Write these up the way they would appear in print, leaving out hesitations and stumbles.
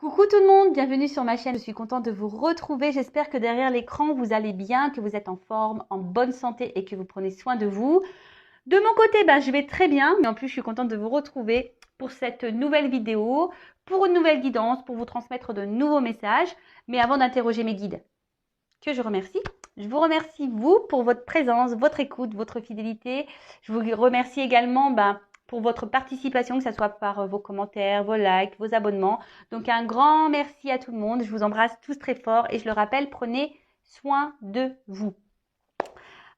Coucou tout le monde, bienvenue sur ma chaîne, je suis contente de vous retrouver. J'espère que derrière l'écran vous allez bien, que vous êtes en forme, en bonne santé et que vous prenez soin de vous. De mon côté, je vais très bien, mais en plus je suis contente de vous retrouver pour cette nouvelle vidéo, pour une nouvelle guidance, pour vous transmettre de nouveaux messages. Mais avant d'interroger mes guides, que je vous remercie vous pour votre présence, votre écoute, votre fidélité. Je vous remercie également pour votre participation, que ce soit par vos commentaires, vos likes, vos abonnements. Donc un grand merci à tout le monde. Je vous embrasse tous très fort et je le rappelle, prenez soin de vous.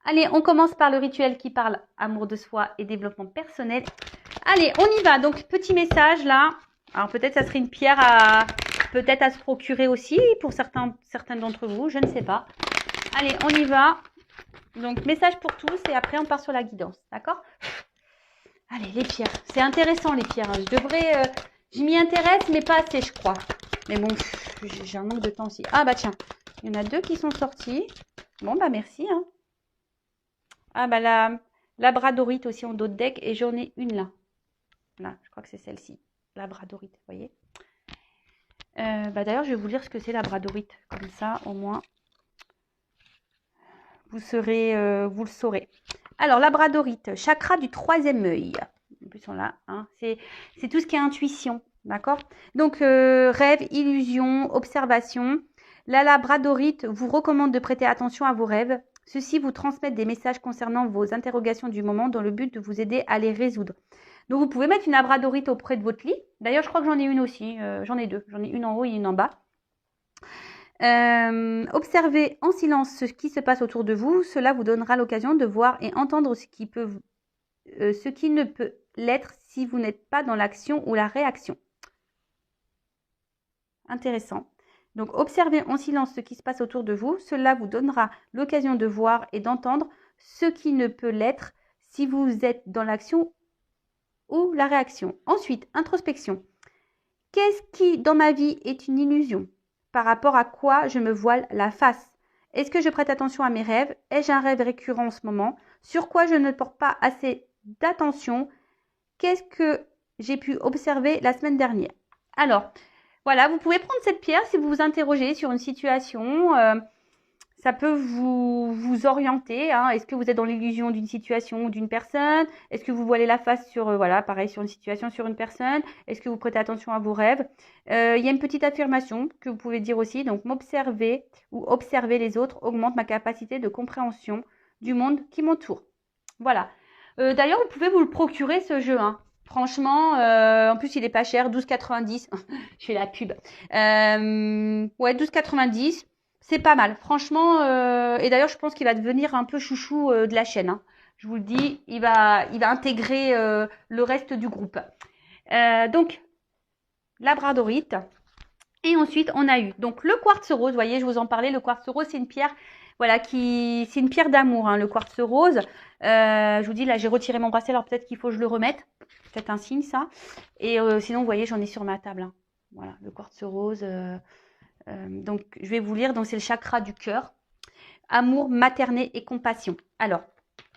Allez, on commence par le rituel qui parle amour de soi et développement personnel. Allez, on y va. Donc petit message là. Alors peut-être ça serait une pierre à se procurer aussi pour certains d'entre vous, je ne sais pas. Allez, on y va. Donc message pour tous et après on part sur la guidance, d'accord? Allez, les pierres. C'est intéressant les pierres. Je m'y intéresse, mais pas assez, je crois. Mais bon, j'ai un manque de temps aussi. Ah tiens, il y en a deux qui sont sortis. Bon, merci. Hein. Ah la labradorite aussi en dos de deck et j'en ai une là. Là, je crois que c'est celle-ci. Labradorite, vous voyez. D'ailleurs, je vais vous lire ce que c'est labradorite. Comme ça, au moins, vous le saurez. Alors, labradorite, chakra du troisième œil. En plus, on l'a. Hein, c'est tout ce qui est intuition, d'accord? Donc, rêve, illusion, observation. La labradorite vous recommande de prêter attention à vos rêves. Ceux-ci vous transmettent des messages concernant vos interrogations du moment dans le but de vous aider à les résoudre. Donc, vous pouvez mettre une labradorite auprès de votre lit. D'ailleurs, je crois que j'en ai une aussi. J'en ai deux. J'en ai une en haut et une en bas. Observez en silence ce qui se passe autour de vous. Cela vous donnera l'occasion de voir et entendre ce qui ne peut l'être si vous n'êtes pas dans l'action ou la réaction. Intéressant. Donc, observez en silence ce qui se passe autour de vous. Cela vous donnera l'occasion de voir et d'entendre ce qui ne peut l'être si vous êtes dans l'action ou la réaction. Ensuite, introspection. Qu'est-ce qui, dans ma vie, est une illusion? Par rapport à quoi je me voile la face? Est-ce que je prête attention à mes rêves? Ai-je un rêve récurrent en ce moment? Sur quoi je ne porte pas assez d'attention? Qu'est-ce que j'ai pu observer la semaine dernière? Alors, voilà, vous pouvez prendre cette pierre si vous vous interrogez sur une situation. Ça peut vous orienter. Hein. Est-ce que vous êtes dans l'illusion d'une situation ou d'une personne? Est-ce que vous voilez la face sur, pareil, sur une situation, sur une personne? Est-ce que vous prêtez attention à vos rêves? Il y a une petite affirmation que vous pouvez dire aussi. Donc, m'observer ou observer les autres augmente ma capacité de compréhension du monde qui m'entoure. Voilà. D'ailleurs, vous pouvez vous le procurer, ce jeu. Hein. Franchement, en plus, il est pas cher, 12,90. Je fais la pub. Ouais, 12,90. C'est pas mal, franchement. Et d'ailleurs, je pense qu'il va devenir un peu chouchou de la chaîne. Hein. Je vous le dis, il va intégrer le reste du groupe. Donc, labradorite. Et ensuite, on a eu donc le quartz rose. Vous voyez, je vous en parlais. Le quartz rose, c'est une pierre, c'est une pierre d'amour. Hein, le quartz rose. Je vous dis, là, j'ai retiré mon bracelet. Alors peut-être qu'il faut que je le remette. Peut-être un signe, ça. Et sinon, vous voyez, j'en ai sur ma table. Hein. Voilà, le quartz rose. Donc, je vais vous lire. Donc, c'est le chakra du cœur. Amour, maternité et compassion. Alors,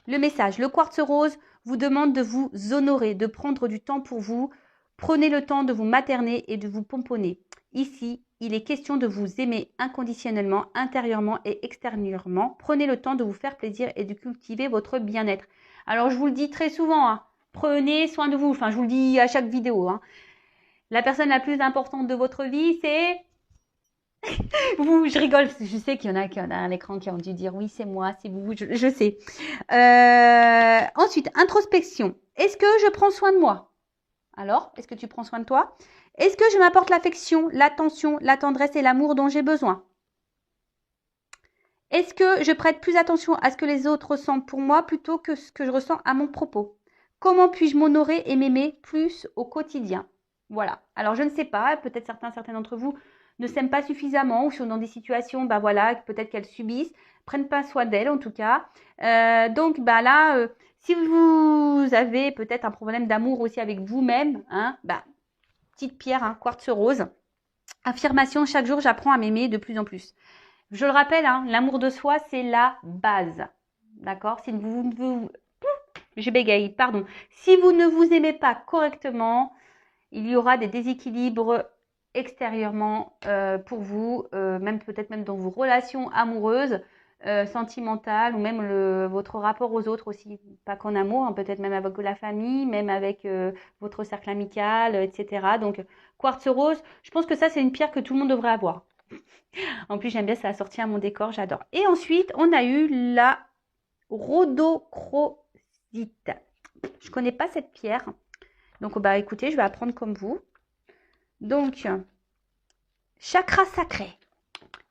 le message. Le quartz rose vous demande de vous honorer, de prendre du temps pour vous. Prenez le temps de vous materner et de vous pomponner. Ici, il est question de vous aimer inconditionnellement, intérieurement et extérieurement. Prenez le temps de vous faire plaisir et de cultiver votre bien-être. Alors, je vous le dis très souvent, hein, prenez soin de vous. Enfin, je vous le dis à chaque vidéo. Hein. La personne la plus importante de votre vie, c'est... je rigole, parce que je sais qu'il y en a qui ont à l'écran qui ont dû dire oui, c'est moi, c'est vous, je sais. Ensuite, introspection. Est-ce que je prends soin de moi? Alors, est-ce que tu prends soin de toi? Est-ce que je m'apporte l'affection, l'attention, la tendresse et l'amour dont j'ai besoin? Est-ce que je prête plus attention à ce que les autres ressentent pour moi plutôt que ce que je ressens à mon propos? Comment puis-je m'honorer et m'aimer plus au quotidien? Voilà. Alors, je ne sais pas, peut-être certains d'entre vous ne s'aiment pas suffisamment ou sont dans des situations, peut-être qu'elles subissent, prennent pas soin d'elles en tout cas. Donc, là, si vous avez peut-être un problème d'amour aussi avec vous-même, hein, petite pierre, hein, quartz rose. Affirmation, chaque jour, j'apprends à m'aimer de plus en plus. Je le rappelle, hein, l'amour de soi, c'est la base. D'accord? Je bégaye, pardon. Si vous ne vous aimez pas correctement, il y aura des déséquilibres extérieurement pour vous, même peut-être même dans vos relations amoureuses, sentimentales ou même votre rapport aux autres aussi, pas qu'en amour, hein, peut-être même avec la famille, même avec votre cercle amical, etc. Donc quartz rose, je pense que ça c'est une pierre que tout le monde devrait avoir. En plus j'aime bien, ça a sorti à mon décor, j'adore. Et ensuite on a eu la rhodochrosite. Je connais pas cette pierre, donc bah écoutez, je vais apprendre comme vous. Donc chakra sacré,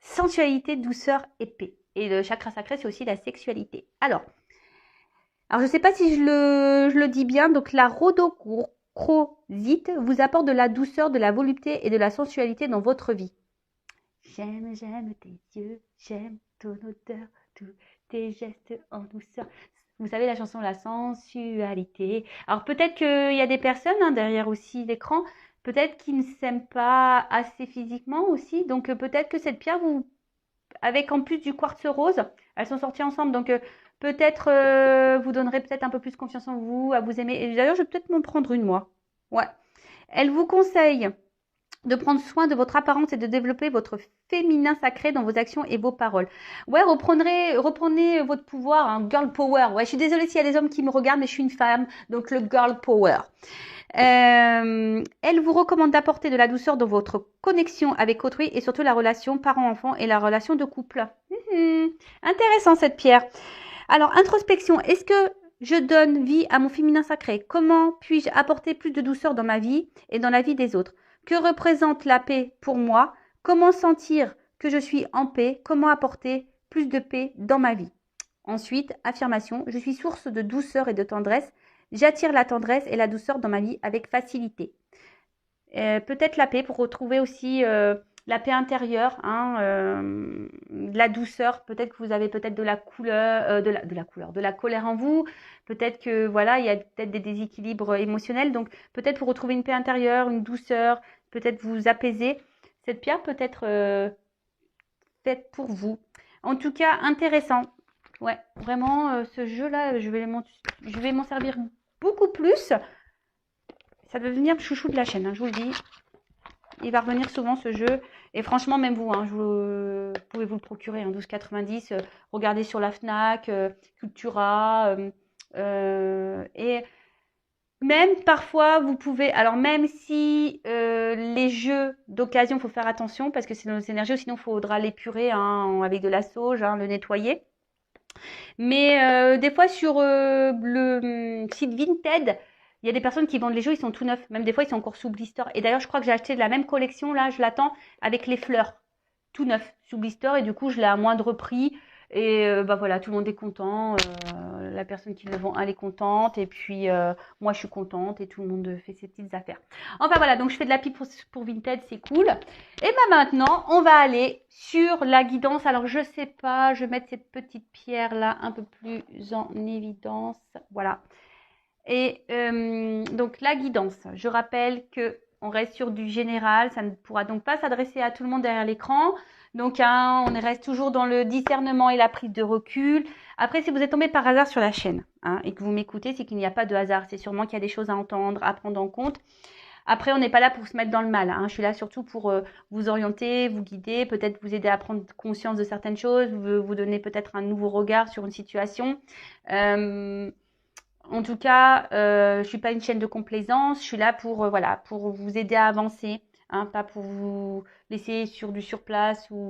sensualité, douceur et paix. Et le chakra sacré, c'est aussi la sexualité. Alors je ne sais pas si je le dis bien. Donc, la rhodochrosite vous apporte de la douceur, de la volupté et de la sensualité dans votre vie. J'aime tes yeux, j'aime ton odeur, tous tes gestes en douceur. Vous savez la chanson La sensualité. Alors peut-être qu'il y a des personnes derrière aussi l'écran, peut-être qui ne s'aiment pas assez physiquement aussi. Donc peut-être que cette pierre vous, avec en plus du quartz rose, elles sont sorties ensemble. Donc peut-être vous donnerez peut-être un peu plus confiance en vous, à vous aimer. Et d'ailleurs, je vais peut-être m'en prendre une moi. Ouais. Elle vous conseille de prendre soin de votre apparence et de développer votre féminin sacré dans vos actions et vos paroles. Ouais, reprenez votre pouvoir, hein, girl power. Ouais, je suis désolée s'il y a des hommes qui me regardent, mais je suis une femme, donc le girl power. Elle vous recommande d'apporter de la douceur dans votre connexion avec autrui et surtout la relation parent-enfant et la relation de couple. Intéressant cette pierre. Alors, introspection, est-ce que je donne vie à mon féminin sacré? Comment puis-je apporter plus de douceur dans ma vie et dans la vie des autres? Que représente la paix pour moi? Comment sentir que je suis en paix? Comment apporter plus de paix dans ma vie? Ensuite, affirmation, je suis source de douceur et de tendresse. J'attire la tendresse et la douceur dans ma vie avec facilité. Peut-être la paix pour retrouver aussi la paix intérieure, de la douceur. Peut-être que vous avez peut-être de la couleur, de la colère en vous. Peut-être que voilà, il y a peut-être des déséquilibres émotionnels. Donc peut-être pour retrouver une paix intérieure, une douceur, peut-être vous apaiser. Cette pierre peut être faite pour vous. En tout cas, intéressant. Ouais, vraiment, ce jeu-là, je vais m'en servir beaucoup plus. Ça va devenir le chouchou de la chaîne, je vous le dis. Il va revenir souvent ce jeu. Et franchement, même vous, vous pouvez vous le procurer, 12,90. Regardez sur la Fnac, Cultura. Et même parfois, vous pouvez... Alors même si les jeux d'occasion, il faut faire attention parce que c'est nos énergies, sinon il faudra l'épurer avec de la sauge, le nettoyer. Mais des fois sur le site Vinted, il y a des personnes qui vendent les jeux, ils sont tout neufs. Même des fois, ils sont encore sous blister. Et d'ailleurs, je crois que j'ai acheté de la même collection, là, je l'attends, avec les fleurs. Tout neuf, sous blister. Et du coup, je l'ai à moindre prix. Et voilà, tout le monde est content. La personne qui le vend, elle est contente. Et puis, moi, je suis contente. Et tout le monde fait ses petites affaires. Enfin, voilà, donc je fais de la pub pour Vinted, c'est cool. Et maintenant, on va aller sur la guidance. Alors, je sais pas, je vais mettre cette petite pierre-là un peu plus en évidence. Voilà. Et donc la guidance, je rappelle qu'on reste sur du général, ça ne pourra donc pas s'adresser à tout le monde derrière l'écran. Donc on reste toujours dans le discernement et la prise de recul. Après, si vous êtes tombé par hasard sur la chaîne et que vous m'écoutez, c'est qu'il n'y a pas de hasard. C'est sûrement qu'il y a des choses à entendre, à prendre en compte. Après, on n'est pas là pour se mettre dans le mal. Je suis là surtout pour vous orienter, vous guider, peut-être vous aider à prendre conscience de certaines choses, vous donner peut-être un nouveau regard sur une situation. En tout cas, je suis pas une chaîne de complaisance. Je suis là pour pour vous aider à avancer, pas pour vous laisser sur du surplace ou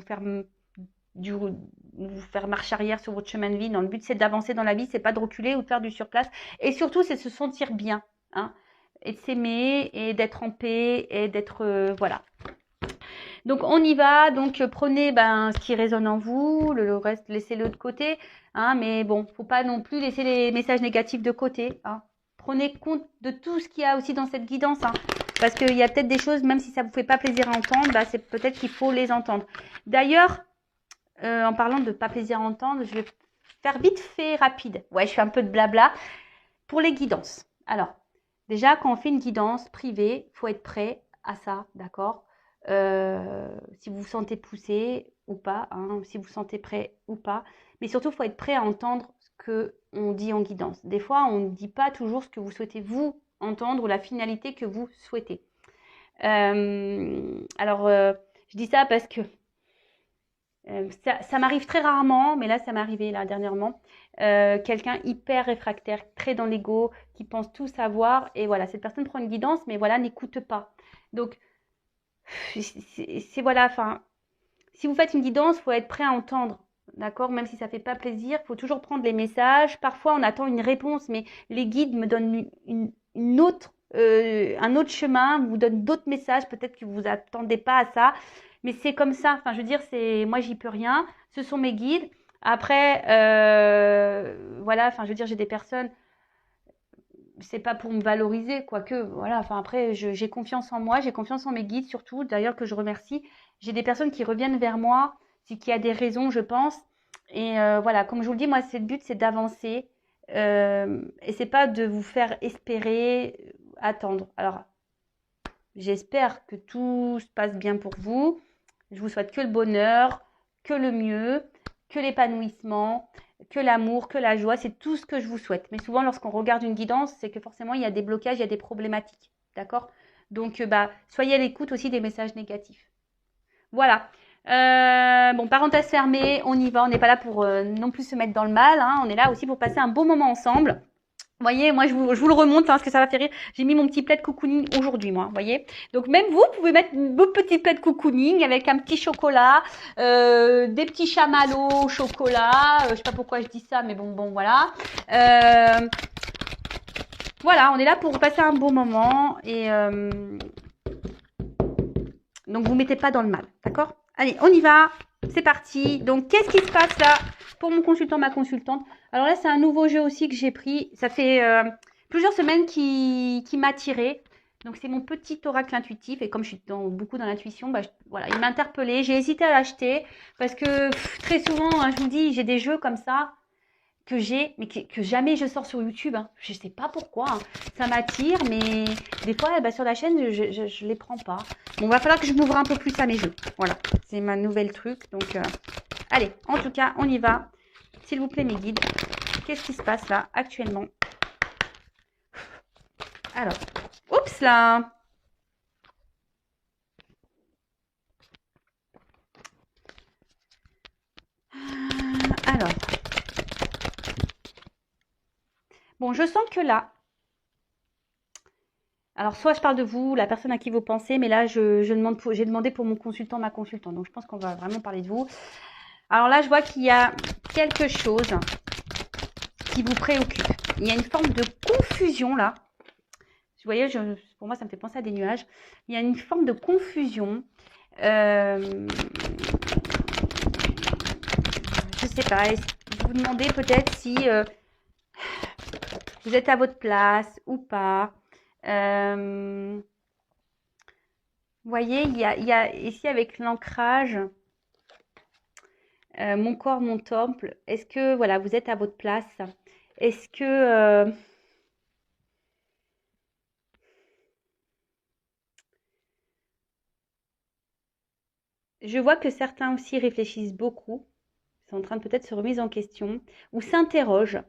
vous faire marche arrière sur votre chemin de vie. Non, le but c'est d'avancer dans la vie, c'est pas de reculer ou de faire du surplace. Et surtout, c'est de se sentir bien, et de s'aimer et d'être en paix et d'être voilà. Donc on y va, donc prenez ce qui résonne en vous, le reste laissez-le de côté, mais bon, faut pas non plus laisser les messages négatifs de côté. Prenez compte de tout ce qu'il y a aussi dans cette guidance, parce qu'il y a peut-être des choses, même si ça vous fait pas plaisir à entendre, c'est peut-être qu'il faut les entendre. D'ailleurs, en parlant de pas plaisir à entendre, je vais faire vite fait rapide. Ouais, je fais un peu de blabla pour les guidances. Alors, déjà, quand on fait une guidance privée, il faut être prêt à ça, d'accord? Si vous vous sentez poussé ou pas, si vous vous sentez prêt ou pas. Mais surtout, il faut être prêt à entendre ce qu'on dit en guidance. Des fois, on ne dit pas toujours ce que vous souhaitez vous entendre ou la finalité que vous souhaitez. Je dis ça parce que ça m'arrive très rarement, mais là, ça m'est arrivé là dernièrement. Quelqu'un hyper réfractaire, très dans l'ego, qui pense tout savoir. Et voilà, cette personne prend une guidance, mais voilà, n'écoute pas. Donc, c'est voilà, enfin, si vous faites une guidance, il faut être prêt à entendre. D'accord? Même si ça ne fait pas plaisir, il faut toujours prendre les messages. Parfois, on attend une réponse, mais les guides me donnent une autre, un autre chemin, vous donnent d'autres messages. Peut-être que vous attendez pas à ça. Mais c'est comme ça. Enfin, je veux dire, moi, j'y peux rien. Ce sont mes guides. Après, voilà, enfin, je veux dire, j'ai des personnes, c'est pas pour me valoriser, quoique, voilà, enfin, après, j'ai confiance en moi, j'ai confiance en mes guides surtout, d'ailleurs, que je remercie. J'ai des personnes qui reviennent vers moi, c'est qu'il y a des raisons, je pense. Et voilà, comme je vous le dis, moi, le but, c'est d'avancer. Et c'est pas de vous faire espérer, attendre. Alors, j'espère que tout se passe bien pour vous. Je vous souhaite que le bonheur, que le mieux, que l'épanouissement, que l'amour, que la joie. C'est tout ce que je vous souhaite. Mais souvent, lorsqu'on regarde une guidance, c'est que forcément, il y a des blocages, il y a des problématiques. D'accord? Donc, soyez à l'écoute aussi des messages négatifs. Voilà. Bon, parenthèse fermée, on y va. On n'est pas là pour non plus se mettre dans le mal. Hein. On est là aussi pour passer un bon moment ensemble. Vous voyez, moi, je vous le remonte, hein, parce que ça va faire rire. J'ai mis mon petit plaid cocooning aujourd'hui, moi, vous voyez. Donc, même vous pouvez mettre vos petits plaids cocooning avec un petit chocolat, des petits chamallows au chocolat. Je sais pas pourquoi je dis ça, mais bon, voilà. Voilà, on est là pour passer un bon moment. Et donc, vous mettez pas dans le mal, d'accord? Allez, on y va. C'est parti. Donc, qu'est-ce qui se passe là pour mon consultant, ma consultante? Alors là, c'est un nouveau jeu aussi que j'ai pris. Ça fait plusieurs semaines qui m'a tiré. Donc, c'est mon petit oracle intuitif. Et comme je suis beaucoup dans l'intuition, voilà, il m'a interpellée. J'ai hésité à l'acheter parce que très souvent, hein, je vous dis, j'ai des jeux comme ça que j'ai, mais que jamais je sors sur YouTube. Hein. Je sais pas pourquoi. Hein. Ça m'attire, mais des fois, sur la chaîne, je les prends pas. Bon, va falloir que je m'ouvre un peu plus à mes jeux. Voilà, c'est ma nouvelle truc. Donc, allez, en tout cas, on y va. S'il vous plaît, mes guides, qu'est-ce qui se passe là, actuellement? Alors, oups là. Alors, bon, je sens que là, alors soit je parle de vous, la personne à qui vous pensez, mais là, j'ai demandé pour mon consultant, ma consultante. Donc, je pense qu'on va vraiment parler de vous. Alors là, je vois qu'il y a quelque chose qui vous préoccupe. Il y a une forme de confusion là. Vous voyez, pour moi, ça me fait penser à des nuages. Il y a une forme de confusion. Je sais pas. Vous demandez peut-être si vous êtes à votre place ou pas. Vous voyez, il y a ici avec l'ancrage, mon corps, mon temple. Est-ce que voilà, vous êtes à votre place? Est-ce que je vois que certains aussi réfléchissent beaucoup, sont en train de peut-être se remettre en question ou s'interrogent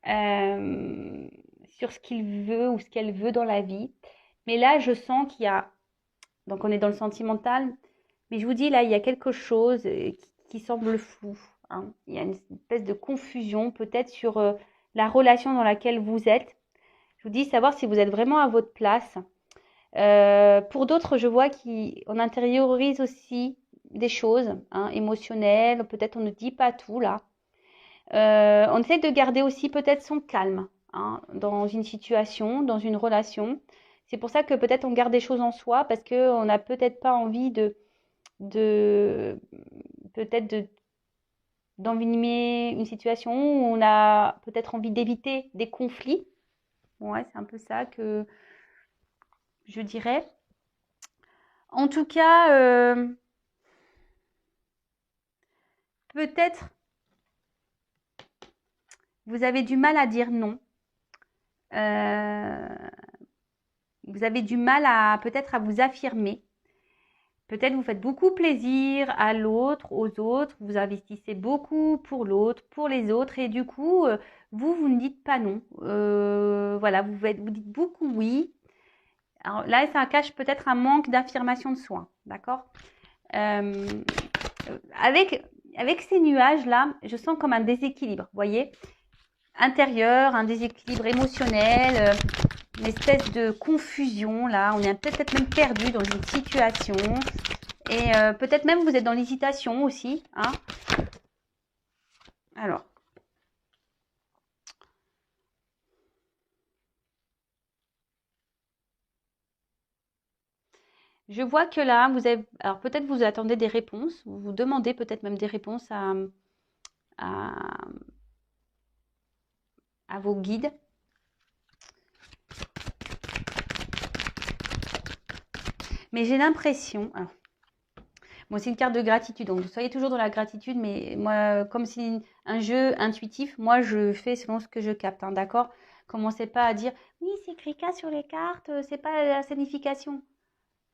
sur ce qu'il veut ou ce qu'elle veut dans la vie. Mais là, je sens qu'il y a, donc on est dans le sentimental, mais je vous dis là, il y a quelque chose qui semble flou. Hein. Il y a une espèce de confusion peut-être sur la relation dans laquelle vous êtes. Je vous dis savoir si vous êtes vraiment à votre place. Pour d'autres, je vois qu'on intériorise aussi des choses hein, émotionnelles. Peut-être on ne dit pas tout là. On essaie de garder aussi peut-être son calme hein, dans une situation, dans une relation. C'est pour ça que peut-être on garde des choses en soi parce qu'on n'a peut-être pas envie de peut-être d'envenimer une situation où on a peut-être envie d'éviter des conflits. Ouais, c'est un peu ça que je dirais. En tout cas, peut-être vous avez du mal à dire non. Vous avez du mal à peut-être à vous affirmer. Peut-être vous faites beaucoup plaisir à l'autre, aux autres. Vous investissez beaucoup pour l'autre, pour les autres. Et du coup, vous ne dites pas non. Voilà, vous dites beaucoup oui. Alors là, ça cache peut-être un manque d'affirmation de soi, d'accord? Avec ces nuages-là, je sens comme un déséquilibre, vous voyez? Intérieur, un déséquilibre émotionnel, une espèce de confusion, là. On est peut-être même perdu dans une situation. Et peut-être même vous êtes dans l'hésitation aussi, hein? Alors. Je vois que là, alors peut-être vous attendez des réponses, vous vous demandez peut-être même des réponses à, à vos guides. Mais j'ai l'impression, bon, c'est une carte de gratitude, donc soyez toujours dans la gratitude, mais moi, comme c'est un jeu intuitif, moi je fais selon ce que je capte, hein, d'accord? Commencez pas à dire, oui, c'est écrit K sur les cartes, c'est pas la signification.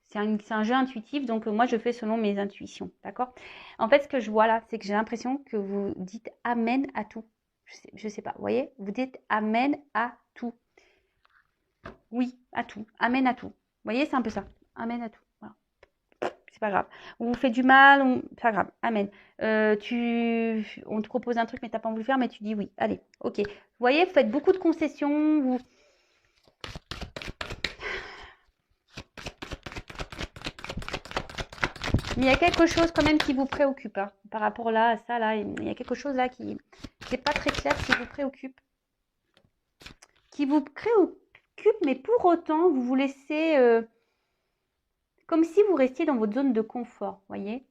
C'est un jeu intuitif, donc moi je fais selon mes intuitions, d'accord? En fait, ce que je vois là, c'est que j'ai l'impression que vous dites amen à tout. Je sais pas, vous voyez? Vous dites amen à tout. Oui, à tout. Amen à tout. Vous voyez, c'est un peu ça. Amen à tout. Voilà. C'est pas grave. On vous fait du mal, c'est pas grave. Amen. On te propose un truc, mais t'as pas envie de le faire, mais tu dis oui. Allez, ok. Vous voyez, vous faites beaucoup de concessions. Mais il y a quelque chose quand même qui vous préoccupe, hein, par rapport là à ça là. Il y a quelque chose là qui n'est pas très clair, qui vous préoccupe. Qui vous préoccupe, mais pour autant, vous vous laissez comme si vous restiez dans votre zone de confort, voyez.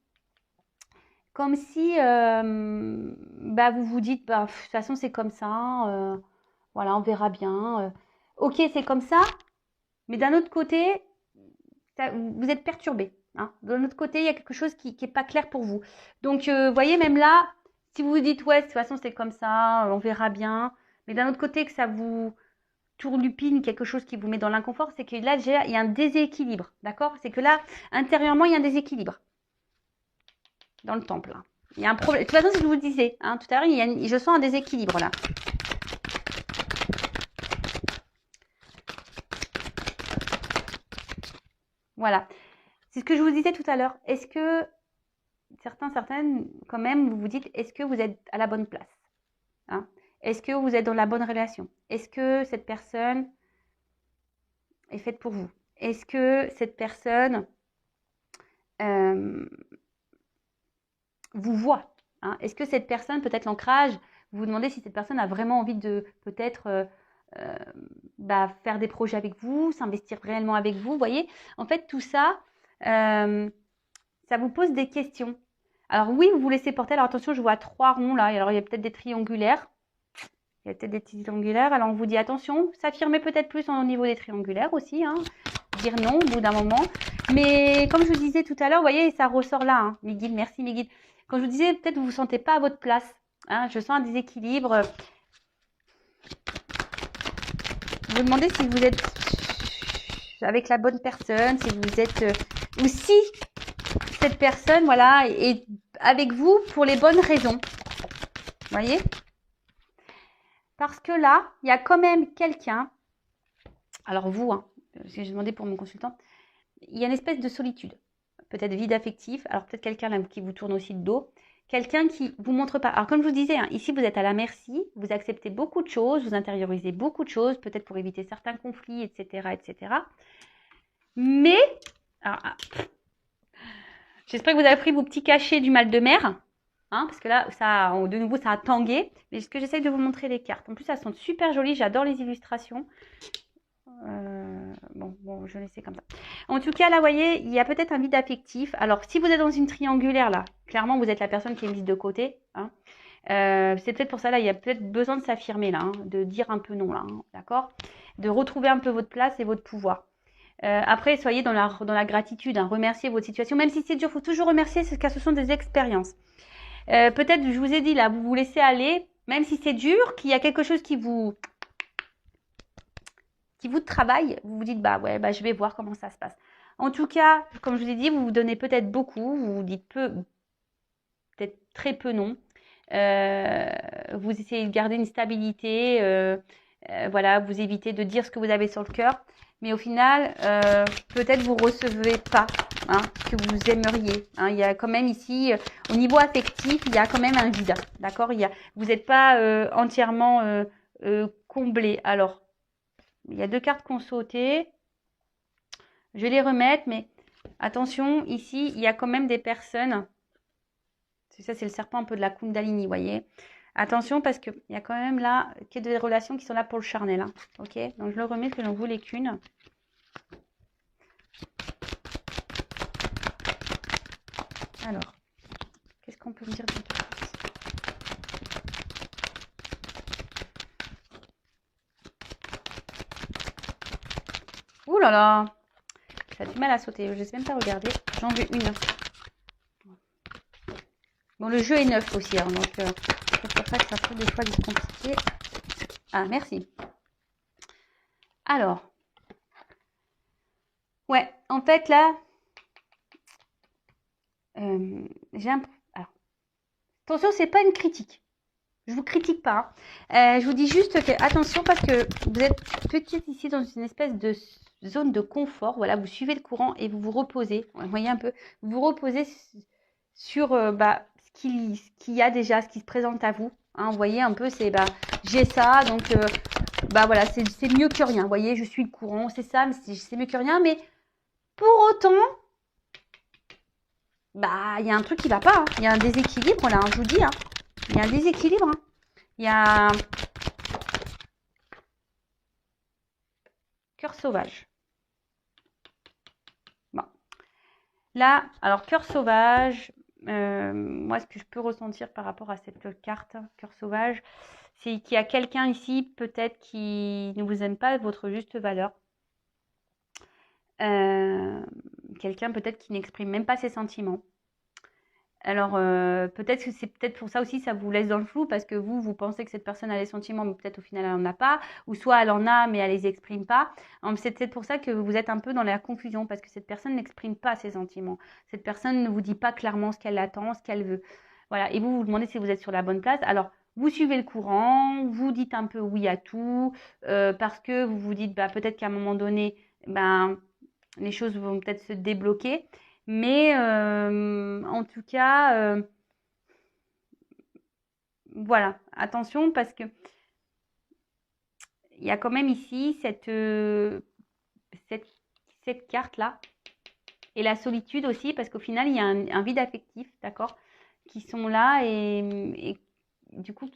Comme si vous vous dites, de toute façon c'est comme ça, voilà, on verra bien. Ok, c'est comme ça, mais d'un autre côté, vous êtes perturbé. Hein. D'un autre côté, il y a quelque chose qui n'est pas clair pour vous. Donc, vous voyez, même là, si vous vous dites, ouais, de toute façon, c'est comme ça, on verra bien. Mais d'un autre côté, que ça vous tourlupine, quelque chose qui vous met dans l'inconfort, c'est que là, déjà, il y a un déséquilibre. D'accord? C'est que là, intérieurement, il y a un déséquilibre. Dans le temple. Hein. Il y a un problème. De toute façon, si je vous le disais, hein, tout à l'heure, je sens un déséquilibre là. Voilà. C'est ce que je vous disais tout à l'heure. Est-ce que certaines, quand même, vous vous dites, est-ce que vous êtes à la bonne place, hein? Est-ce que vous êtes dans la bonne relation? Est-ce que cette personne est faite pour vous? Est-ce que cette personne vous voit, hein? Est-ce que cette personne, peut-être l'ancrage, vous vous demandez si cette personne a vraiment envie de peut-être faire des projets avec vous, s'investir réellement avec vous, vous voyez? En fait, tout ça, ça vous pose des questions. Alors oui, vous vous laissez porter. Alors attention, je vois 3 ronds là. Alors il y a peut-être des triangulaires. Il y a peut-être des triangulaires. Alors on vous dit attention, s'affirmer peut-être plus au niveau des triangulaires aussi. Hein. Dire non au bout d'un moment. Mais comme je vous disais tout à l'heure, vous voyez, ça ressort là. Hein. Mes guides, merci mes guides. Quand je vous disais, peut-être vous ne vous sentez pas à votre place. Hein. Je sens un déséquilibre. Vous vous demandez si vous êtes avec la bonne personne, si vous êtes ou si cette personne, voilà, est avec vous pour les bonnes raisons. Vous voyez? Parce que là, il y a quand même quelqu'un, alors vous, hein, j'ai demandé pour mon consultant, il y a une espèce de solitude, peut-être vide affectif, alors peut-être quelqu'un là qui vous tourne aussi de dos, quelqu'un qui vous montre pas. Alors comme je vous disais, hein, ici vous êtes à la merci, vous acceptez beaucoup de choses, vous intériorisez beaucoup de choses, peut-être pour éviter certains conflits, etc., etc. Mais, j'espère que vous avez pris vos petits cachets du mal de mer. Hein, parce que là, ça, de nouveau, ça a tangué. Mais ce que j'essaye de vous montrer les cartes. En plus, elles sont super jolies. J'adore les illustrations. Bon, je vais laisser comme ça. En tout cas, là, vous voyez, il y a peut-être un vide affectif. Alors, si vous êtes dans une triangulaire, là, clairement, vous êtes la personne qui est mise de côté. Hein. C'est peut-être pour ça, là, il y a peut-être besoin de s'affirmer, là, hein, de dire un peu non, là, hein, d'accord? De retrouver un peu votre place et votre pouvoir. Après, soyez dans la gratitude, hein, remerciez votre situation. Même si c'est dur, il faut toujours remercier, car ce sont des expériences. Peut-être, je vous ai dit là, vous vous laissez aller, même si c'est dur, qu'il y a quelque chose qui vous travaille, vous vous dites, je vais voir comment ça se passe. En tout cas, comme je vous ai dit, vous vous donnez peut-être beaucoup, vous vous dites peut-être très peu non. Vous essayez de garder une stabilité, voilà, vous évitez de dire ce que vous avez sur le cœur. mais au final, peut-être vous recevez pas hein, ce que vous aimeriez. Hein. Il y a quand même ici, au niveau affectif, il y a quand même un vide. D'accord? Vous n'êtes pas entièrement comblé. Alors, il y a 2 cartes qui ont sauté. Je vais les remettre, mais attention, ici, il y a quand même des personnes. Ça, c'est le serpent un peu de la Kundalini, vous voyez. Attention, parce qu'il y a quand même là des relations qui sont là pour le charnel. Hein. Ok? Donc, je le remets, que j'en voulais qu'une. Alors, qu'est-ce qu'on peut me dire de plus? Ouh là là! Ça a du mal à sauter. Je ne sais même pas regarder. J'en veux une. Bon, le jeu est neuf aussi. Hein, donc, c'est pour ça que ça peut des fois être compliqué. Ah, merci. Alors. Ouais, en fait, là, j'ai un... Alors, attention, c'est pas une critique. Je vous critique pas. Hein. Je vous dis juste que attention parce que vous êtes petite ici dans une espèce de zone de confort. Voilà, vous suivez le courant et vous vous reposez. Vous voyez un peu, vous vous reposez sur ce qu'il y a déjà, ce qui se présente à vous. Hein, vous voyez un peu, c'est j'ai ça, donc voilà, c'est mieux que rien. Vous voyez, je suis le courant, c'est ça, mais c'est mieux que rien. Mais pour autant, il y a un truc qui va pas. Hein. Il y a un déséquilibre là, hein, je vous dis. Hein. Il y a un déséquilibre. Hein. Il y a cœur sauvage. Bon. Là, alors cœur sauvage, moi ce que je peux ressentir par rapport à cette carte, cœur sauvage, c'est qu'il y a quelqu'un ici peut-être qui ne vous aime pas votre juste valeur. Quelqu'un peut-être qui n'exprime même pas ses sentiments. Alors, peut-être que c'est peut-être pour ça aussi, ça vous laisse dans le flou, parce que vous pensez que cette personne a des sentiments, mais peut-être au final, elle n'en a pas. Ou soit elle en a, mais elle les exprime pas. C'est peut-être pour ça que vous êtes un peu dans la confusion, parce que cette personne n'exprime pas ses sentiments. Cette personne ne vous dit pas clairement ce qu'elle attend, ce qu'elle veut. Voilà. Et vous vous demandez si vous êtes sur la bonne place. Alors, vous suivez le courant, vous dites un peu oui à tout, parce que vous vous dites, peut-être qu'à un moment donné, les choses vont peut-être se débloquer. Mais en tout cas, voilà, attention parce que il y a quand même ici cette carte-là et la solitude aussi parce qu'au final, il y a un vide affectif, d'accord, qui sont là et du coup,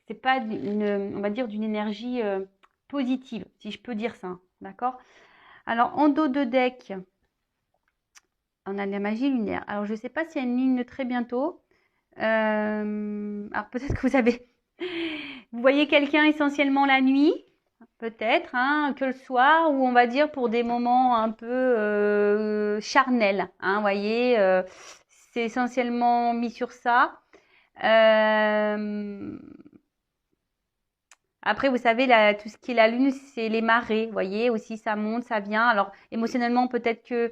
c'est pas on va dire d'une énergie positive, si je peux dire ça, d'accord. Alors, en dos de deck, on a la magie lunaire. Alors, je ne sais pas s'il y a une ligne très bientôt. Alors, peut-être que vous voyez quelqu'un essentiellement la nuit, peut-être, hein, que le soir, ou on va dire pour des moments un peu charnels. Hein, vous voyez, c'est essentiellement mis sur ça. Après, vous savez, tout ce qui est la lune, c'est les marées. Vous voyez, aussi, ça monte, ça vient. Alors, émotionnellement, peut-être que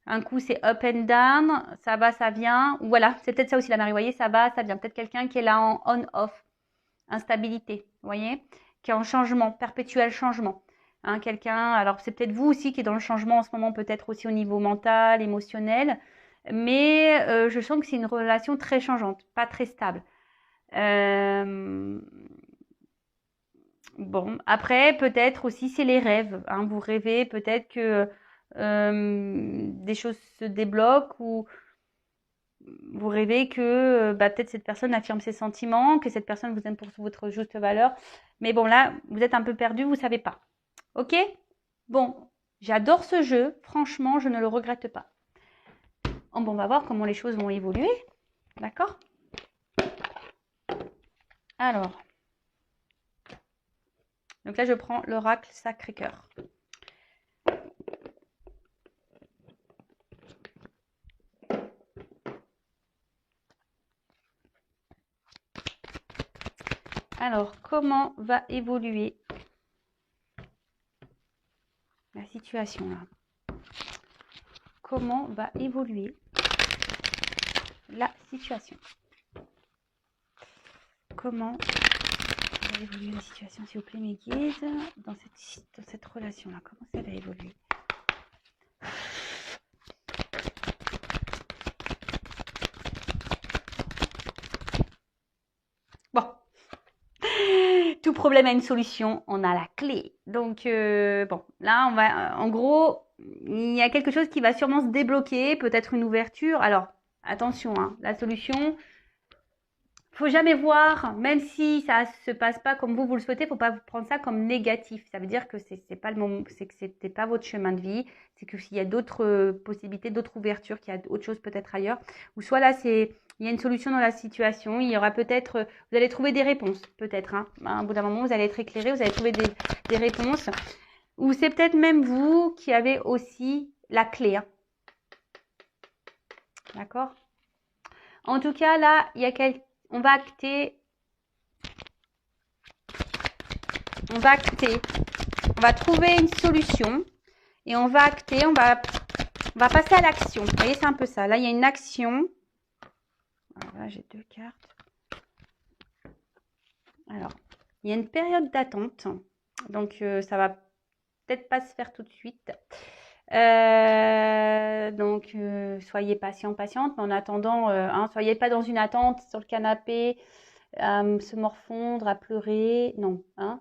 un coup, c'est up and down, ça va, ça vient. Voilà, c'est peut-être ça aussi la marée. Vous voyez, ça va, ça vient. Peut-être quelqu'un qui est là en on-off, instabilité, vous voyez, qui est en changement, perpétuel changement. Hein, quelqu'un, alors c'est peut-être vous aussi qui est dans le changement en ce moment, peut-être aussi au niveau mental, émotionnel. Mais je sens que c'est une relation très changeante, pas très stable. Bon, après, peut-être aussi, c'est les rêves. Hein. Vous rêvez peut-être que des choses se débloquent ou vous rêvez que peut-être cette personne affirme ses sentiments, que cette personne vous aime pour votre juste valeur. Mais bon, là, vous êtes un peu perdu, vous ne savez pas. Ok? Bon, j'adore ce jeu. Franchement, je ne le regrette pas. Bon, on va voir comment les choses vont évoluer. D'accord? Alors. Donc là, je prends l'oracle Sacré-Cœur. Alors, comment va évoluer la situation là? Comment va évoluer la situation? Comment va va évoluer la situation, s'il vous plaît, mes guides, dans cette relation-là? Comment ça va évoluer? Bon. Tout problème a une solution, on a la clé. Donc, bon, là, on va, en gros, il y a quelque chose qui va sûrement se débloquer, peut-être une ouverture. Alors, attention, hein, la solution, faut jamais voir, même si ça se passe pas comme vous le souhaitez, faut pas prendre ça comme négatif. Ça veut dire que c'est pas le moment, c'est que c'était pas votre chemin de vie, c'est que s'il y a d'autres possibilités, d'autres ouvertures, qu'il y a autre chose peut-être ailleurs, ou soit là il y a une solution dans la situation, il y aura peut-être, vous allez trouver des réponses, peut-être, hein. À un bout d'un moment, vous allez être éclairé, vous allez trouver des réponses, ou c'est peut-être même vous qui avez aussi la clé, hein. D'accord? En tout cas, là, il y a on va acter, on va trouver une solution et on va acter, on va passer à l'action. Vous voyez, c'est un peu ça. Là, il y a une action. Alors là, j'ai 2 cartes. Alors, il y a une période d'attente. Donc, ça va peut-être pas se faire tout de suite. Donc, soyez patiente. Mais en attendant, hein, soyez pas dans une attente sur le canapé, à se morfondre, à pleurer. Non, hein,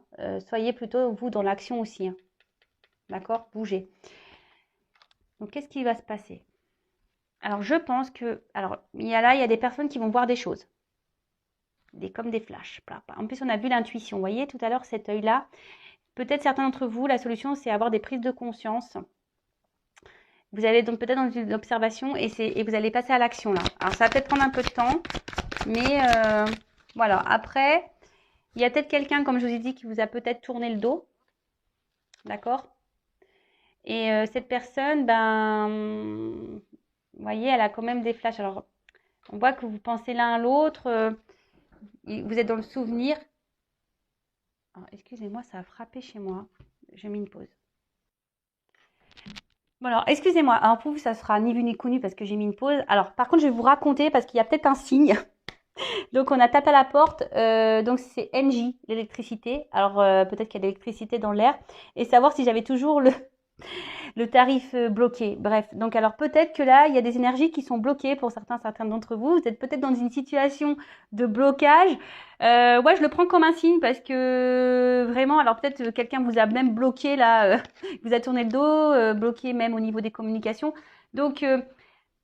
soyez plutôt, vous, dans l'action aussi. Hein. D'accord? Bougez. Donc, qu'est-ce qui va se passer? Alors, je pense que... Alors, il y a des personnes qui vont voir des choses. Comme des flashs. En plus, on a vu l'intuition. Vous voyez, tout à l'heure, cet œil-là. Peut-être certains d'entre vous, la solution, c'est avoir des prises de conscience. Vous allez donc peut-être dans une observation et vous allez passer à l'action, là. Alors, ça va peut-être prendre un peu de temps. Mais, voilà. Après, il y a peut-être quelqu'un, comme je vous ai dit, qui vous a peut-être tourné le dos. D'accord? Et cette personne, ben... Vous voyez, elle a quand même des flashs. Alors, on voit que vous pensez l'un à l'autre. Vous êtes dans le souvenir. Excusez-moi, ça a frappé chez moi. J'ai mis une pause. Bon, alors, excusez-moi. Alors, pour vous, ça sera ni vu ni connu parce que j'ai mis une pause. Alors, par contre, je vais vous raconter parce qu'il y a peut-être un signe. Donc, on a tapé à la porte. Donc, c'est NJ, l'électricité. Alors, peut-être qu'il y a de l'électricité dans l'air. Et savoir si j'avais toujours le tarif bloqué. Bref, donc alors peut-être que là, il y a des énergies qui sont bloquées pour certains d'entre vous. Vous êtes peut-être dans une situation de blocage. Ouais, je le prends comme un signe parce que vraiment, alors peut-être quelqu'un vous a même bloqué là, vous a tourné le dos, bloqué même au niveau des communications. Donc,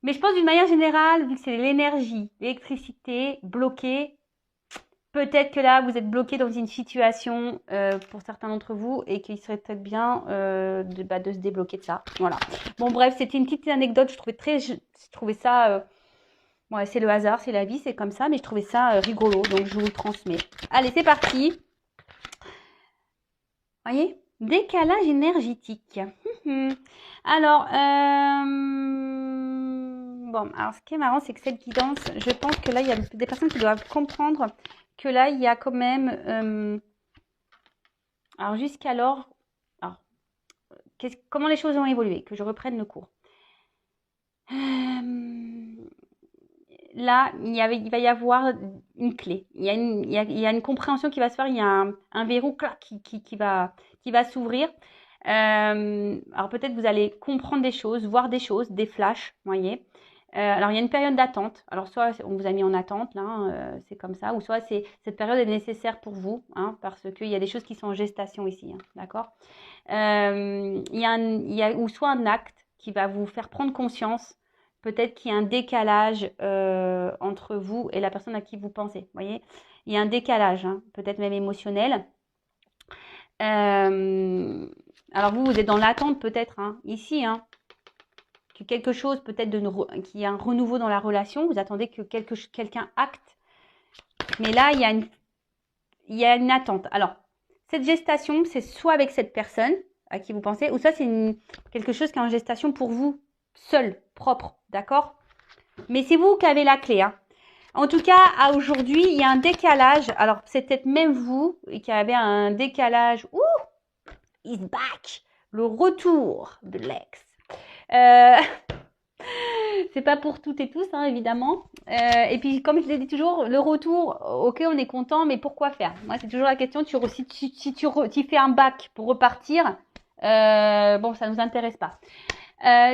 mais je pense d'une manière générale, vu que c'est l'énergie, l'électricité bloquée, peut-être que là, vous êtes bloqué dans une situation pour certains d'entre vous et qu'il serait peut-être bien de se débloquer de ça. Voilà. Bon, bref, c'était une petite anecdote. Je trouvais ça... ouais, c'est le hasard, c'est la vie, c'est comme ça. Mais je trouvais ça rigolo, donc je vous le transmets. Allez, c'est parti. Voyez, décalage énergétique. Alors, bon, alors ce qui est marrant, c'est que cette guidance, je pense que là, il y a des personnes qui doivent comprendre que là, il y a quand même... alors, jusqu'alors... comment les choses ont évolué? Que je reprenne le cours. Là, il va y avoir une clé. Il y a une compréhension qui va se faire. Il y a un verrou qui va s'ouvrir. Alors, peut-être vous allez comprendre des choses, voir des choses, des flashs, vous voyez. Alors, il y a une période d'attente. Alors, soit on vous a mis en attente, là, c'est comme ça, ou soit cette période est nécessaire pour vous, hein, parce qu'il y a des choses qui sont en gestation ici, hein, d'accord? Il y a ou soit un acte qui va vous faire prendre conscience, peut-être qu'il y a un décalage entre vous et la personne à qui vous pensez, vous voyez? Il y a un décalage, hein, peut-être même émotionnel. Alors, vous êtes dans l'attente peut-être, hein, ici, hein, que quelque chose, peut-être qu'il y a un renouveau dans la relation, vous attendez que quelqu'un acte. Mais là, il y a une attente. Alors, cette gestation, c'est soit avec cette personne à qui vous pensez, ou soit c'est quelque chose qui est en gestation pour vous, seul, propre, d'accord? Mais c'est vous qui avez la clé, hein. En tout cas, à aujourd'hui, il y a un décalage. Alors, c'est peut-être même vous qui avez un décalage. Ouh, he's back. Le retour de l'ex. c'est pas pour toutes et tous, hein, évidemment. Et puis, comme je l'ai dit toujours, le retour, ok, on est content, mais pourquoi faire? Moi, c'est toujours la question, si tu fais un bac pour repartir, bon, ça nous intéresse pas.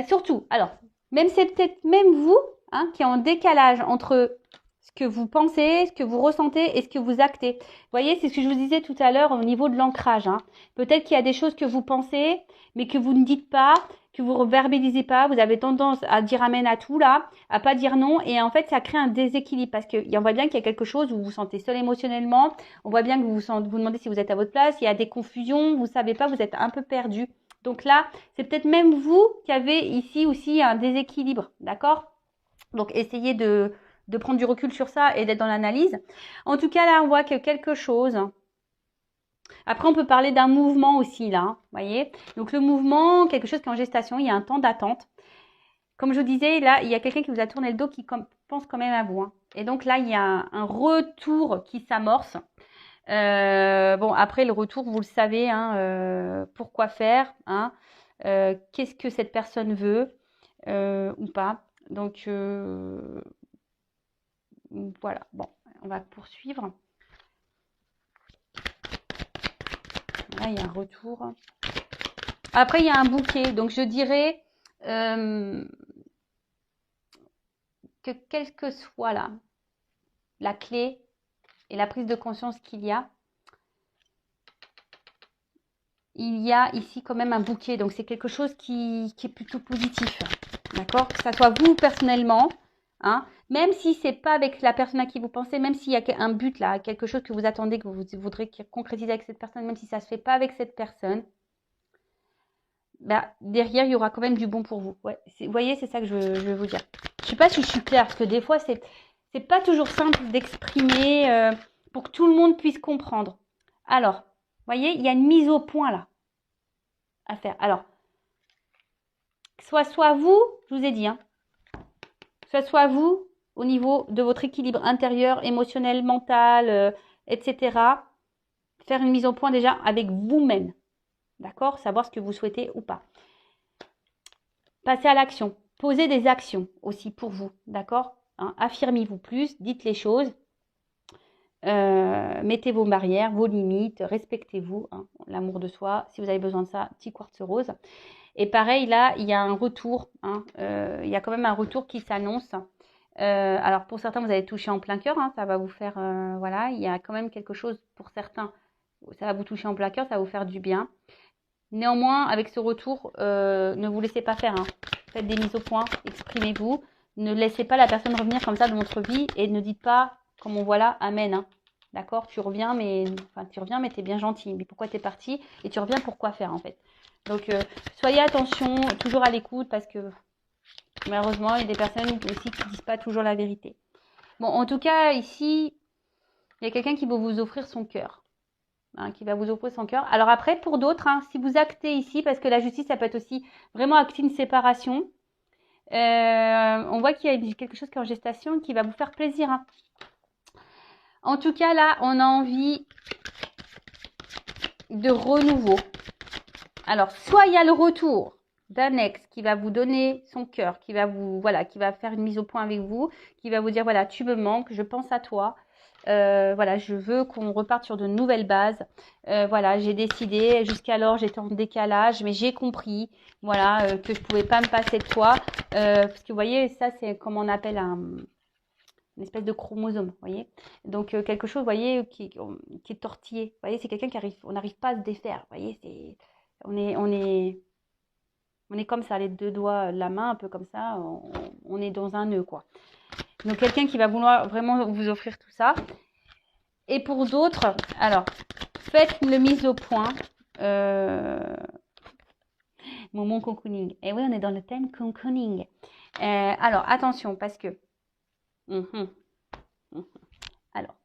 Surtout, alors, même c'est peut-être même vous, hein, qui est en décalage entre ce que vous pensez, ce que vous ressentez et ce que vous actez. Vous voyez, c'est ce que je vous disais tout à l'heure au niveau de l'ancrage. Hein. Peut-être qu'il y a des choses que vous pensez, mais que vous ne dites pas, que vous ne verbalisez pas. Vous avez tendance à dire amen à tout là, à pas dire non. Et en fait, ça crée un déséquilibre parce qu'on voit bien qu'il y a quelque chose où vous vous sentez seul émotionnellement. On voit bien que vous demandez si vous êtes à votre place. Il y a des confusions, vous ne savez pas, vous êtes un peu perdu. Donc là, c'est peut-être même vous qui avez ici aussi un déséquilibre, d'accord? Donc essayez de prendre du recul sur ça et d'être dans l'analyse. En tout cas, là, on voit que quelque chose. Après, on peut parler d'un mouvement aussi, là, voyez? Donc le mouvement, quelque chose qui est en gestation, il y a un temps d'attente. Comme je vous disais, là, il y a quelqu'un qui vous a tourné le dos qui pense quand même à vous. Hein. Et donc là, il y a un retour qui s'amorce. Bon, après le retour, vous le savez, hein, pourquoi faire, hein, qu'est-ce que cette personne veut ou pas. Donc voilà, bon, on va poursuivre. Là, il y a un retour. Après, il y a un bouquet. Donc je dirais que quelle que soit la clé et la prise de conscience qu'il y a, il y a ici quand même un bouquet. Donc, c'est quelque chose qui est plutôt positif. D'accord? Que ça soit vous personnellement, hein, même si c'est pas avec la personne à qui vous pensez, même s'il y a un but là, quelque chose que vous attendez, que vous voudrez concrétiser avec cette personne, même si ça se fait pas avec cette personne, bah, derrière, il y aura quand même du bon pour vous. Ouais, vous voyez, c'est ça que je veux vous dire. Je sais pas si je suis claire, parce que des fois, c'est pas toujours simple d'exprimer pour que tout le monde puisse comprendre. Alors, vous voyez, il y a une mise au point là à faire. Alors, soit vous, je vous ai dit, hein, soit vous au niveau de votre équilibre intérieur, émotionnel, mental, etc. Faire une mise au point déjà avec vous-même. D'accord? Savoir ce que vous souhaitez ou pas. Passez à l'action. Posez des actions aussi pour vous. D'accord? Hein, affirmez-vous plus, dites les choses. Mettez vos barrières, vos limites, respectez-vous, hein, l'amour de soi. Si vous avez besoin de ça, petit quartz rose. Et pareil, là, il y a un retour. Hein, il y a quand même un retour qui s'annonce. Alors, pour certains, vous avez touché en plein cœur. Hein, ça va vous faire... voilà, il y a quand même quelque chose pour certains. Ça va vous toucher en plein cœur, ça va vous faire du bien. Néanmoins, avec ce retour, ne vous laissez pas faire. Hein. Faites des mises au point, exprimez-vous. Ne laissez pas la personne revenir comme ça dans votre vie et ne dites pas, comme on voit là, amen. Hein. D'accord? Tu reviens, mais t'es bien gentil. Mais pourquoi t'es parti? Et tu reviens, pourquoi faire en fait? Donc, soyez attention, toujours à l'écoute parce que malheureusement, il y a des personnes aussi qui ne disent pas toujours la vérité. Bon, en tout cas, ici, il y a quelqu'un qui va vous offrir son cœur. Hein, qui va vous offrir son cœur. Alors après, pour d'autres, hein, si vous actez ici, parce que la justice, ça peut être aussi vraiment acter une séparation, on voit qu'il y a quelque chose qui est en gestation qui va vous faire plaisir. Hein. En tout cas, là, on a envie de renouveau. Alors, soit il y a le retour d'un ex qui va vous donner son cœur, qui va qui va faire une mise au point avec vous, qui va vous dire, voilà, tu me manques, je pense à toi. Voilà, je veux qu'on reparte sur de nouvelles bases. Voilà, j'ai décidé, jusqu'alors j'étais en décalage, mais j'ai compris, voilà, que je pouvais pas me passer de toi. Parce que vous voyez, ça c'est comme on appelle une espèce de chromosome, vous voyez. Donc quelque chose, vous voyez, qui est tortillé. Vous voyez, c'est quelqu'un on n'arrive pas à se défaire. Vous voyez, on est comme ça, les deux doigts de la main, un peu comme ça. On est dans un nœud, quoi. Donc quelqu'un qui va vouloir vraiment vous offrir tout ça. Et pour d'autres, alors, faites le mise au point. Moment cocooning. Et oui, on est dans le thème cocooning. Alors, attention, parce que... Alors,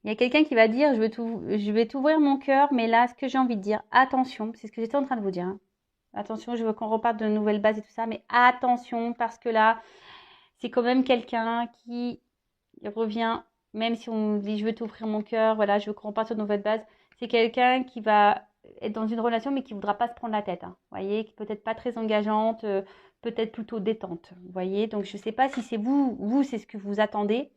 il y a quelqu'un qui va dire, je vais t'ouvrir mon cœur, mais là, ce que j'ai envie de dire, attention, c'est ce que j'étais en train de vous dire. Hein. Attention, je veux qu'on reparte de nouvelles bases et tout ça, mais attention, parce que là, c'est quand même quelqu'un qui revient, même si on dit, je veux t'ouvrir mon cœur, voilà, je veux qu'on reparte sur de nouvelles bases, c'est quelqu'un qui va être dans une relation, mais qui ne voudra pas se prendre la tête. Hein. Vous voyez, peut-être pas très engageante, peut-être plutôt détente. Vous voyez, donc je ne sais pas si c'est vous, c'est ce que vous attendez.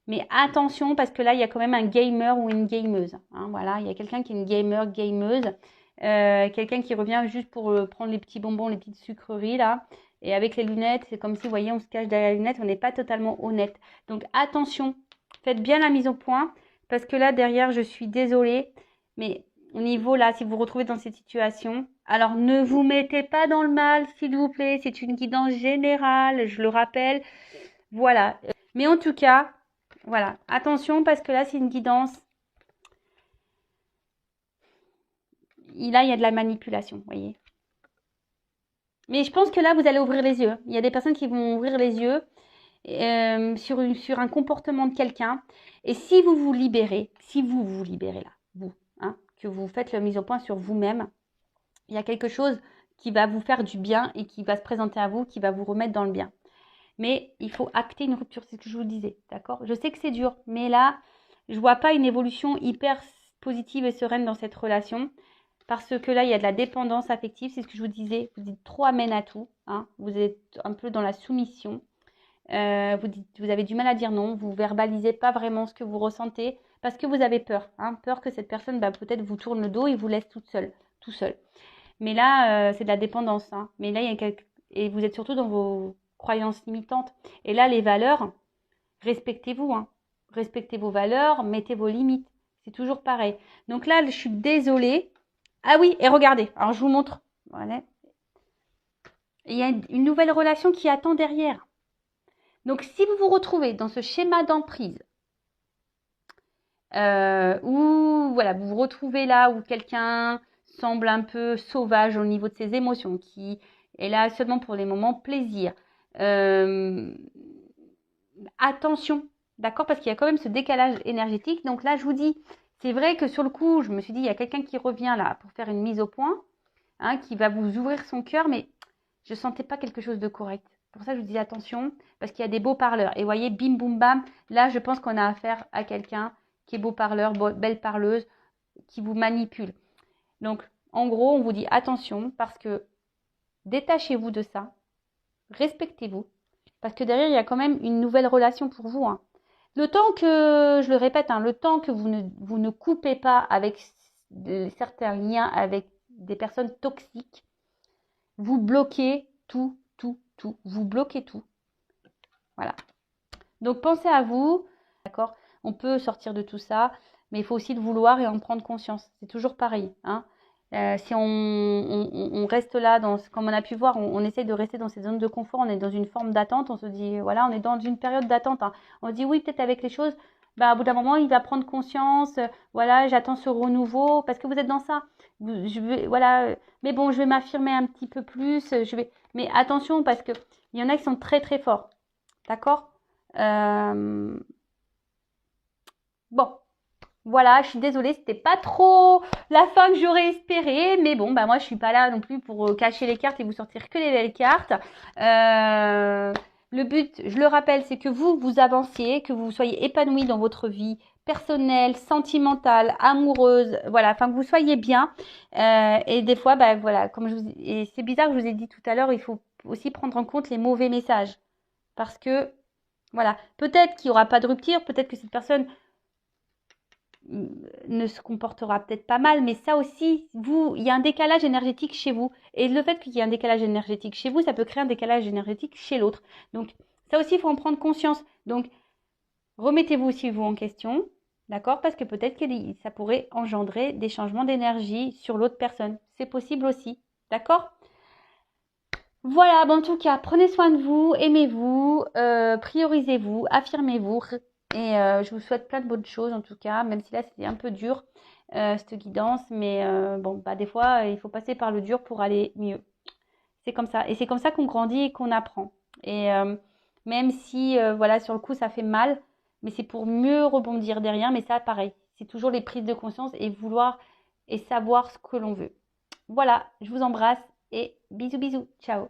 Mais attention, parce que là, il y a quand même un gamer ou une gameuse. Hein, voilà, il y a quelqu'un qui est une gameuse. Quelqu'un qui revient juste pour prendre les petits bonbons, les petites sucreries là. Et avec les lunettes, c'est comme si, vous voyez, on se cache derrière les lunettes, on n'est pas totalement honnête. Donc attention, faites bien la mise au point. Parce que là, derrière, je suis désolée. Mais au niveau là, si vous vous retrouvez dans cette situation, alors ne vous mettez pas dans le mal, s'il vous plaît. C'est une guidance générale, je le rappelle. Voilà. Mais en tout cas, voilà. Attention parce que là, c'est une guidance. Là, il y a de la manipulation, vous voyez. Mais je pense que là, vous allez ouvrir les yeux. Il y a des personnes qui vont ouvrir les yeux sur un comportement de quelqu'un. Et si vous vous libérez là, vous, hein, que vous faites la mise au point sur vous-même, il y a quelque chose qui va vous faire du bien et qui va se présenter à vous, qui va vous remettre dans le bien. Mais il faut acter une rupture, c'est ce que je vous disais, d'accord? Je sais que c'est dur, mais là, je vois pas une évolution hyper positive et sereine dans cette relation. Parce que là, il y a de la dépendance affective, c'est ce que je vous disais. Vous dites trop amène à tout. Hein, vous êtes un peu dans la soumission. Vous avez du mal à dire non. Vous verbalisez pas vraiment ce que vous ressentez parce que vous avez peur. Hein, peur que cette personne peut-être vous tourne le dos et vous laisse tout seul. Mais là, c'est de la dépendance. Hein. Mais là, et vous êtes surtout dans vos croyances limitantes. Et là, les valeurs, respectez-vous. Hein. Respectez vos valeurs, mettez vos limites. C'est toujours pareil. Donc là, je suis désolée. Ah oui, et regardez, alors je vous montre. Voilà. Il y a une nouvelle relation qui attend derrière. Donc, si vous vous retrouvez dans ce schéma d'emprise, où voilà, vous vous retrouvez là où quelqu'un semble un peu sauvage au niveau de ses émotions, qui est là seulement pour les moments plaisir, attention, d'accord, parce qu'il y a quand même ce décalage énergétique. Donc là, je vous dis, c'est vrai que sur le coup, je me suis dit, il y a quelqu'un qui revient là pour faire une mise au point. Hein, qui va vous ouvrir son cœur, mais je ne sentais pas quelque chose de correct. Pour ça, je vous dis attention, parce qu'il y a des beaux parleurs. Et vous voyez, bim, boum, bam, là, je pense qu'on a affaire à quelqu'un qui est beau parleur, belle parleuse, qui vous manipule. Donc, en gros, on vous dit attention, parce que détachez-vous de ça, respectez-vous, parce que derrière, il y a quand même une nouvelle relation pour vous. Hein. Le temps que, je le répète, hein, le temps que vous ne coupez pas avec certains liens avec des personnes toxiques, vous bloquez tout. Vous bloquez tout. Voilà. Donc, pensez à vous. D'accord? On peut sortir de tout ça, mais il faut aussi le vouloir et en prendre conscience. C'est toujours pareil. Hein? Si on reste là, comme on a pu voir, on essaie de rester dans ces zones de confort, on est dans une forme d'attente, on se dit, voilà, on est dans une période d'attente. Hein. On se dit, oui, peut-être avec les choses, au bout d'un moment, il va prendre conscience, voilà, j'attends ce renouveau, parce que vous êtes dans ça. Voilà, mais bon, je vais m'affirmer un petit peu plus, mais attention, parce qu'il y en a qui sont très, très forts. D'accord? Bon. Voilà, je suis désolée, c'était pas trop la fin que j'aurais espéré, mais bon, moi je suis pas là non plus pour cacher les cartes et vous sortir que les belles cartes. Le but, je le rappelle, c'est que vous avanciez, que vous soyez épanoui dans votre vie personnelle, sentimentale, amoureuse, voilà, enfin que vous soyez bien. Et des fois, voilà, et c'est bizarre que je vous ai dit tout à l'heure, il faut aussi prendre en compte les mauvais messages, parce que voilà, peut-être qu'il n'y aura pas de rupture, peut-être que cette personne ne se comportera peut-être pas mal, mais ça aussi, il y a un décalage énergétique chez vous. Et le fait qu'il y ait un décalage énergétique chez vous, ça peut créer un décalage énergétique chez l'autre. Donc, ça aussi, il faut en prendre conscience. Donc, remettez-vous aussi vous en question, d'accord? Parce que peut-être que ça pourrait engendrer des changements d'énergie sur l'autre personne. C'est possible aussi, d'accord? Voilà, en tout cas, prenez soin de vous, aimez-vous, priorisez-vous, affirmez-vous. Et je vous souhaite plein de bonnes choses en tout cas, même si là c'était un peu dur, cette guidance. Mais des fois, il faut passer par le dur pour aller mieux. C'est comme ça. Et c'est comme ça qu'on grandit et qu'on apprend. Et même si, voilà, sur le coup, ça fait mal, mais c'est pour mieux rebondir derrière. Mais ça, pareil, c'est toujours les prises de conscience et vouloir et savoir ce que l'on veut. Voilà, je vous embrasse et bisous bisous. Ciao.